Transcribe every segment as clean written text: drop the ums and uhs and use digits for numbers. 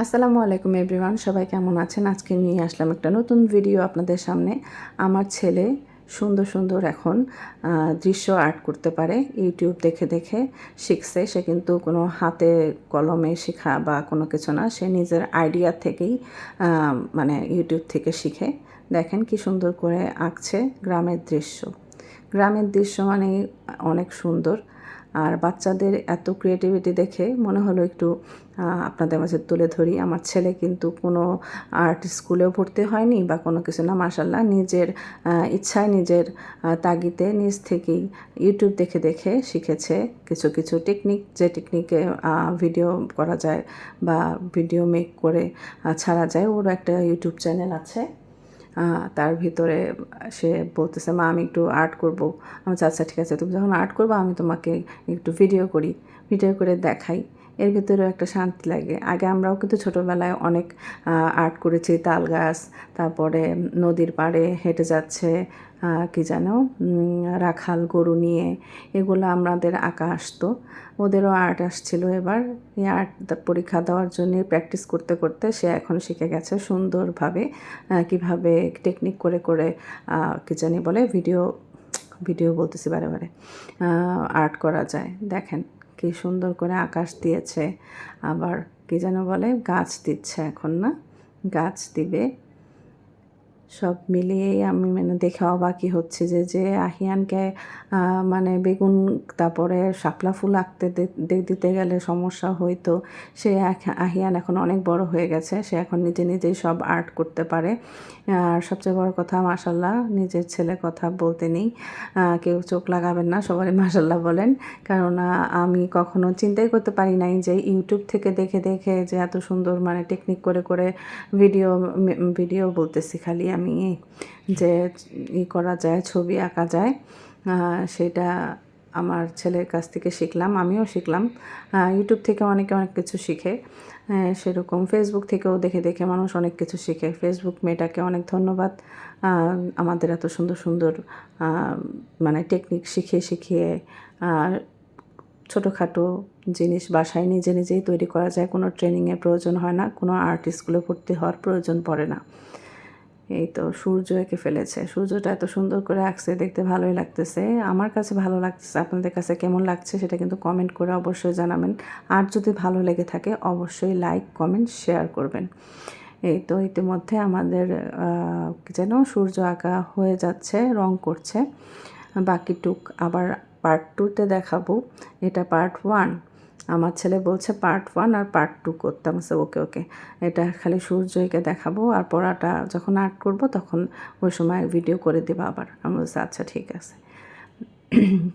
আসসালামু আলাইকুম এভরিওয়ান, সবাই কেমন আছেন? আজকে নিয়ে আসলাম একটা নতুন ভিডিও আপনাদের সামনে। আমার ছেলে সুন্দর সুন্দর এখন দৃশ্য আর্ট করতে পারে। ইউটিউব দেখে দেখে শিখছে। সে কিন্তু কোনো হাতে কলমে শেখা বা কোনো কিছু না, সে নিজের আইডিয়া থেকেই মানে ইউটিউব থেকে শিখে। দেখেন কি সুন্দর করে আঁকছে গ্রামের দৃশ্য। গ্রামের দৃশ্য মানে অনেক সুন্দর। আর বাচ্চাদের এত ক্রিয়েটিভিটি দেখে মনে হলো একটু আপনাদের মাঝে তুলে ধরি। আমার ছেলে কিন্তু কোনো আর্ট স্কুলেও ভর্তি হয়নি বা কোনো কিছু না, মাশাআল্লাহ নিজের ইচ্ছায় নিজের তাগিদে নিজ থেকেই ইউটিউব দেখে দেখে শিখেছে কিছু কিছু টেকনিক, যে টেকনিকে ভিডিও করা যায় বা ভিডিও মেক করে ছাড়া যায়। ওর একটা ইউটিউব চ্যানেল আছে। তার ভিতরে সে বলতেছে, মা আমি একটু আর্ট করব। আমি বলছি আচ্ছা ঠিক আছে, তুমি যখন আর্ট করবে আমি তোমাকে একটু ভিডিও করি, ভিডিও করে দেখাই। এর ভিতরেও একটা শান্তি লাগে। আগে আমরাও কিন্তু ছোটোবেলায় অনেক আর্ট করেছি। তাল গাছ, তারপরে নদীর পাড়ে হেঁটে যাচ্ছে কি যেন রাখাল গরু নিয়ে, এগুলো আমাদের আঁকা আসতো। ওদেরও আর্ট আসছিল। এবার এই আর্ট পরীক্ষা দেওয়ার জন্য প্র্যাকটিস করতে করতে সে এখন শিখে গেছে সুন্দরভাবে কীভাবে টেকনিক করে করে কি জানি বলে ভিডিও ভিডিও বলতেছি বারে বারে আর্ট করা যায়। দেখেন কি সুন্দর করে আকাশ দিয়েছে, আবার কি যেন বলে গাছ দিচ্ছে এখন, না গাছ দিবে। সব মিলিয়েই আমি মানে দেখে অবাকই হচ্ছে যে আহিয়ানকে মানে বেগুন তারপরে শাপলা ফুল আঁকতে দিতে গেলে সমস্যা হইতো, সে আহিয়ান এখন অনেক বড় হয়ে গেছে। সে এখন নিজে নিজেই সব আর্ট করতে পারে। আর সবচেয়ে বড় কথা মাশাল্লাহ, নিজের ছেলে কথা বলতে নেই। কেউ চোখ লাগাবেন না, সবাই মাশাল্লাহ বলেন। কারণ আমি কখনো চিন্তাই করতে পারি নাই যে ইউটিউব থেকে দেখে দেখে যে এত সুন্দর মানে টেকনিক করে করে ভিডিও ভিডিও বলতেছি খালি আমি, যে করা যায়, ছবি আঁকা যায়, সেটা আমার ছেলের কাছ থেকে শিখলাম, আমিও শিখলাম। ইউটিউব থেকে অনেকে অনেক কিছু শিখে, সেরকম ফেসবুক থেকেও দেখে দেখে মানুষ অনেক কিছু শিখে। ফেসবুক মেয়েটাকে অনেক ধন্যবাদ, আমাদের এত সুন্দর সুন্দর মানে টেকনিক শিখিয়ে শিখিয়ে ছোটোখাটো জিনিস বাসায় নিজে নিজেই তৈরি করা যায়। কোনো ট্রেনিংয়ের প্রয়োজন হয় না, কোনো আর্ট স্কুলে ভর্তি হওয়ার প্রয়োজন পড়ে না। এই তো সূর্য এঁকে ফেলেছে, সূর্যটা এত সুন্দর করে আঁকছে, দেখতে ভালোই লাগতেছে। আমার কাছে ভালো লাগতেছে, আপনাদের কাছে কেমন লাগছে সেটা কিন্তু কমেন্ট করে অবশ্যই জানাবেন। আর যদি ভালো লেগে থাকে অবশ্যই লাইক কমেন্ট শেয়ার করবেন। এই তো ইতিমধ্যে আমাদের যেন সূর্য আঁকা হয়ে যাচ্ছে, রং করছে। বাকিটুক আবার পার্ট 2-তে দেখাবো। এটা পার্ট 1। আমার ছেলে বলছে পার্ট 1 আর পার্ট 2 করতে। আমি বলছি ওকে ওকে, এটা খালি সূর্যকে দেখাবো, আর পড়াটা যখন আর্ট করব তখন ওই সময় ভিডিও করে দেবো আবার। আমি বলছি আচ্ছা ঠিক আছে।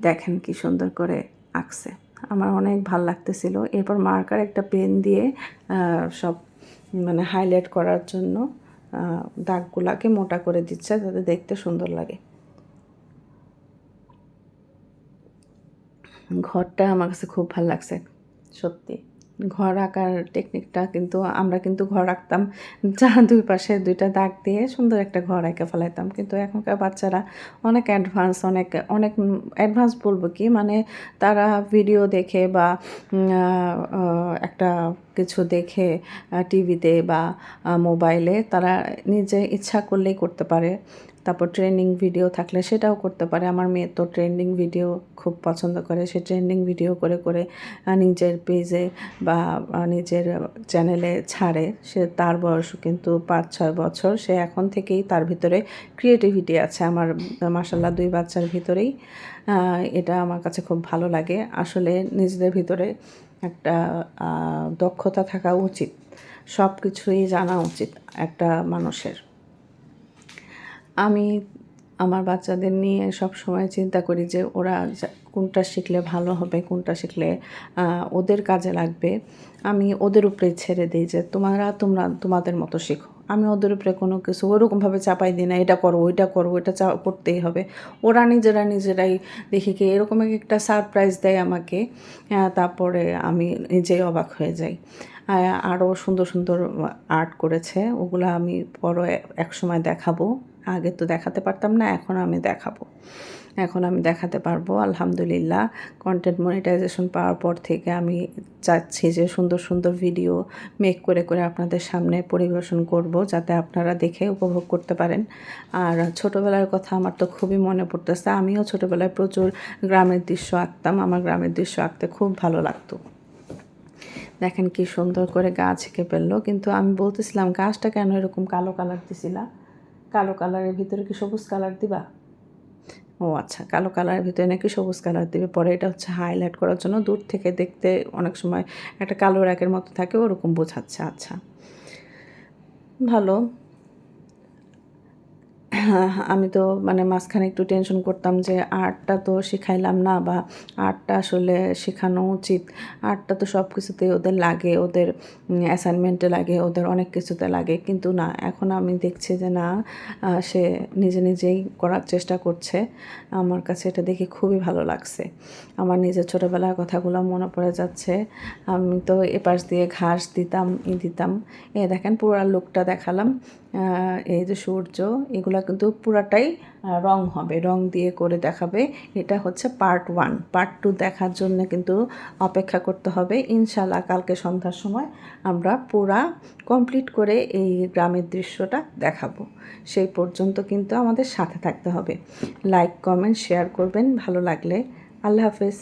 দেখেন কি সুন্দর করে আঁকছে, আমার অনেক ভাল লাগতেছিল। এরপর মার্কার একটা পেন দিয়ে সব মানে হাইলাইট করার জন্য দাগগুলাকে মোটা করে দিচ্ছে যাতে দেখতে সুন্দর লাগে। ঘরটা আমার কাছে খুব ভালো লাগছে সত্যি। ঘর আঁকার টেকনিকটা কিন্তু আমরা কিন্তু ঘর আঁকতাম যা দুই পাশে দুইটা দাগ দিয়ে সুন্দর একটা ঘর এঁকে ফেলাইতাম, কিন্তু এখনকার বাচ্চারা অনেক অ্যাডভান্স, অনেক অনেক অ্যাডভান্স বলবো কি, মানে তারা ভিডিও দেখে বা একটা কিছু দেখে টিভিতে বা মোবাইলে তারা নিজে ইচ্ছা করলেই করতে পারে। তারপর ট্রেন্ডিং ভিডিও থাকলে সেটাও করতে পারে। আমার মেয়ে তো ট্রেন্ডিং ভিডিও খুব পছন্দ করে, সে ট্রেন্ডিং ভিডিও করে করে নিজের পেজে বা নিজের চ্যানেলে ছাড়ে। সে তার বয়স কিন্তু 5-6 বছর, সে এখন থেকেই তার ভিতরে ক্রিয়েটিভিটি আছে। আমার মাশাল্লাহ 2 বাচ্চার ভিতরেই এটা আমার কাছে খুব ভালো লাগে। আসলে নিজেদের ভিতরে একটা দক্ষতা থাকা উচিত, সব কিছুই জানা উচিত একটা মানুষের। আমি আমার বাচ্চাদের নিয়ে সব সময় চিন্তা করি যে ওরা কোনটা শিখলে ভালো হবে, কোনটা শিখলে ওদের কাজে লাগবে। আমি ওদের উপরে ছেড়ে দিই যে তোমরা তোমাদের মতো শেখো। আমি ওদের উপরে কোনো কিছু ওরকমভাবে চাপাই দিই না, এটা করো ওইটা করো, এটা করতেই হবে। ওরা নিজেরাই দেখি কি এরকম একটা সারপ্রাইজ দেয় আমাকে, তারপরে আমি নিজেই অবাক হয়ে যাই। আরও সুন্দর সুন্দর আর্ট করেছে, ওগুলো আমি পরে এক সময় দেখাবো। আগে তো দেখাতে পারতাম না, এখন আমি দেখাবো। এখন আমি দেখাতে পারবো। আলহামদুলিল্লাহ, কন্টেন্ট মনিটাইজেশন পাওয়ার পর থেকে আমি চাচ্ছি যে সুন্দর সুন্দর ভিডিও মেক করে করে আপনাদের সামনে পরিবেশন করব, যাতে আপনারা দেখে উপভোগ করতে পারেন। আর ছোটোবেলার কথা আমার তো খুবই মনে পড়তেছে। আমিও ছোটোবেলায় প্রচুর গ্রামের দৃশ্য আঁকতাম। আমার গ্রামের দৃশ্য আঁকতে খুব ভালো লাগতো। দেখেন কি সুন্দর করে গাছ এঁকে ফেললো, কিন্তু আমি বলতেছিলাম গাছটা কেন এরকম কালো কালার দিছিলা? কালো কালারের ভিতরে কি সবুজ কালার দিবা? ও আচ্ছা, কালো কালারের ভিতরে নাকি সবুজ কালার দিবে। পরে এটা হচ্ছে হাইলাইট করার জন্য, দূর থেকে দেখতে অনেক সময় একটা কালো র্যাকের মতো থাকে, ওরকম বোঝাচ্ছে। আচ্ছা, ভালো। আমি তো মানে মাঝখানে একটু টেনশন করতাম যে আর্টটা তো শিখাইলাম না, বা আর্টটা আসলে শেখানো উচিত। আর্টটা তো সব কিছুতেই ওদের লাগে, ওদের অ্যাসাইনমেন্টে লাগে, ওদের অনেক কিছুতে লাগে। কিন্তু না, এখন আমি দেখছি যে না, সে নিজে নিজেই করার চেষ্টা করছে। আমার কাছে এটা দেখে খুবই ভালো লাগছে। আমার নিজের ছোটোবেলার কথাগুলো মনে পড়ে যাচ্ছে। আমি তো এপাশ দিয়ে ঘাস দিতাম, দিতাম। দেখেন পুরা লুকটা দেখালাম। এই যে সূর্য, এগুলা কিন্তু পুরাটাই রং হবে, রং দিয়ে করে দেখাবে। এটা হচ্ছে পার্ট 1। পার্ট 2 দেখার জন্য কিন্তু অপেক্ষা করতে হবে। ইনশাল্লাহ কালকে সন্ধ্যার সময় আমরা পুরা কমপ্লিট করে এই গ্রামের দৃশ্যটা দেখাবো। সেই পর্যন্ত কিন্তু আমাদের সাথে থাকতে হবে। লাইক, কমেন্ট, শেয়ার করবেন ভালো লাগলে। আল্লাহ হাফেজ।